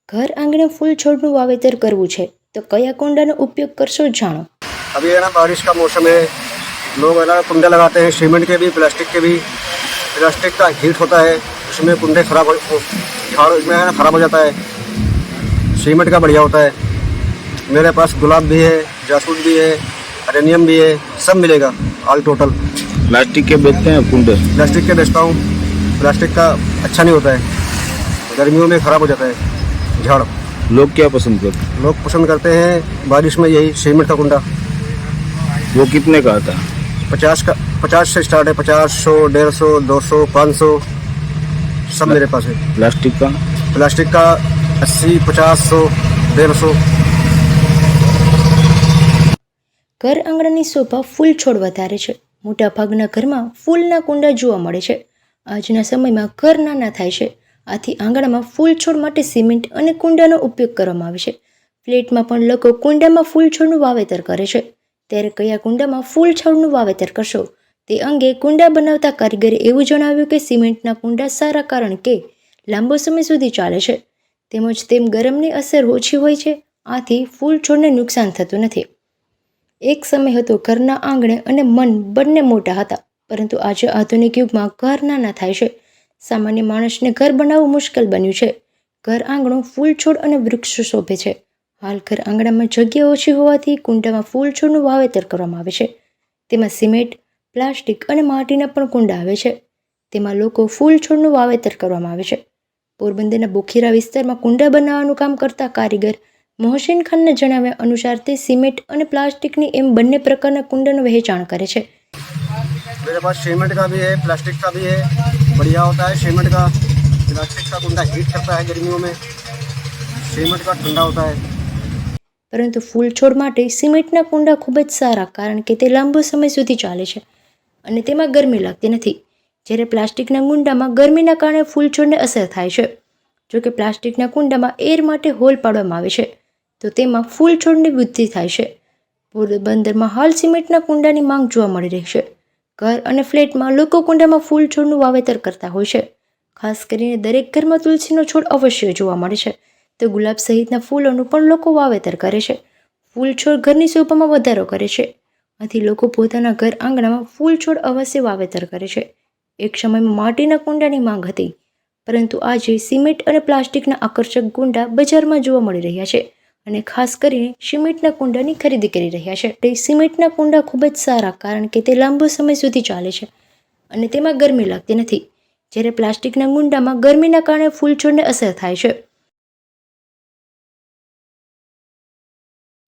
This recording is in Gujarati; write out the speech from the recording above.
ઘર આંગણે ફૂલ છોડનું વાવેતર કરવું છે તો કયા કુંડાનો ઉપયોગ કરશો જાણો। अभी है ना बारिश का मौसम है, लोग है ना कुंडे लगाते हैं, सीमेंट के भी प्लास्टिक के भी। प्लास्टिक का हीट होता है, उसमें कुंडे खराब इसमें है ना खराब हो जाता है। सीमेंट का बढ़िया होता है। मेरे पास गुलाब भी है, जासूद भी है, अरेनियम भी है, सब मिलेगा ऑल टोटल। प्लास्टिक के बेचते हैं कुंडे? प्लास्टिक के बेचता हूँ। प्लास्टिक का अच्छा नहीं होता है, गर्मियों में ख़राब हो जाता है झाड़। लोग क्या पसंद करते हैं? लोग पसंद करते हैं बारिश में यही सीमेंट का कुंडा। वो कितने का आता है? 50 से स्टार्ट है, 50, 100, 150, 200, 500 सब मेरे पास है। प्लास्टिक का? प्लास्टिक का 80, 50, 100, 150। ઘર આંગણાની શોભા ફૂલ છોડ વધારે છે। મોટાભાગના ઘરમાં ફૂલના કુંડા જોવા મળે છે। આજના સમયમાં ઘર નાના થાય છે, આથી આંગણામાં ફૂલ છોડ માટે સિમેન્ટ અને કુંડાનો ઉપયોગ કરવામાં આવે છે। ફ્લેટમાં પણ લોકો કુંડામાં ફૂલ છોડનું વાવેતર કરે છે। ત્યારે કયા કુંડામાં ફૂલ છોડનું વાવેતર કરશો તે અંગે કુંડા બનાવતા કારીગરે એવું જણાવ્યું કે સિમેન્ટના કુંડા સારા કારણ કે લાંબો સમય સુધી ચાલે છે, તેમજ તેમ ગરમની અસર ઓછી હોય છે, આથી ફૂલ છોડને નુકસાન થતું નથી। એક સમય હતો ઘરના આંગણે અને મન બંને મોટા હતા, પરંતુ આજે આધુનિક યુગમાં ઘર નાના થાય છે। સામાન્ય માણસને ઘર બનાવવું મુશ્કેલ બન્યું છે। ઘર આંગણું ફૂલ છોડ અને વૃક્ષો શોભે છે। હાલ ઘર આંગણામાં જગ્યા ઓછી હોવાથી કુંડામાં ફૂલ છોડનું વાવેતર કરવામાં આવે છે। તેમાં સિમેન્ટ, પ્લાસ્ટિક અને માટીના પણ કુંડા આવે છે। તેમાં લોકો ફૂલ છોડનું વાવેતર કરવામાં આવે છે। પોરબંદરના બોખીરા વિસ્તારમાં કુંડા બનાવવાનું કામ કરતા કારીગર મોહસિન ખાનના જણાવ્યા अनुसार તે સિમેન્ટ અને પ્લાસ્ટિકની એમ બંને પ્રકારના કુંડાનું વહેંચાણ કરે છે। मेरे पास सीमेंट का भी है, प्लास्टिक का भी है। बढ़िया होता है सीमेंट का। प्लास्टिक का कुंडा हीट करता है गर्मियों में, सीमेंट का ठंडा होता है। પરંતુ ફૂલ છોડ માટે સિમેન્ટના કુંડા ખૂબ જ સારા, કારણ કે તે લાંબો સમય સુધી ચાલે છે અને તેમાં ગરમી લાગતી નથી, જ્યારે પ્લાસ્ટિકના કુંડામાં ગરમીના કારણે ફૂલ છોડને અસર થાય છે। જોકે પ્લાસ્ટિકના કુંડામાં એર માટે હોલ પાડવામાં આવે છે તો તેમાં ફૂલ છોડની વૃદ્ધિ થાય છે। પોરબંદરમાં હાલ સિમેન્ટના કુંડાની માંગ જોવા મળી રહી છે। ઘર અને ફ્લેટમાં લોકો કુંડામાં ફૂલ છોડનું વાવેતર કરતા હોય છે। ખાસ કરીને દરેક ઘરમાં તુલસીનો છોડ અવશ્ય જોવા મળે છે, તો ગુલાબ સહિતના ફૂલોનું પણ લોકો વાવેતર કરે છે। ફૂલ છોડ ઘરની શોભામાં વધારો કરે છે, આથી લોકો પોતાના ઘર આંગણામાં ફૂલ છોડ અવશ્ય વાવેતર કરે છે। એક સમયમાં માટીના કુંડાની માંગ હતી, પરંતુ આજે સિમેન્ટ અને પ્લાસ્ટિકના આકર્ષક કુંડા બજારમાં જોવા મળી રહ્યા છે અને ખાસ કરીને સિમેન્ટના કુંડાની ખરીદી કરી રહ્યા છે। તે સિમેન્ટના કુંડા ખૂબ જ સારા, કારણ કે તે લાંબો સમય સુધી ચાલે છે અને તેમાં ગરમી લાગતી નથી, જ્યારે પ્લાસ્ટિકના કુંડામાં ગરમીના કારણે ફૂલ છોડને અસર થાય છે।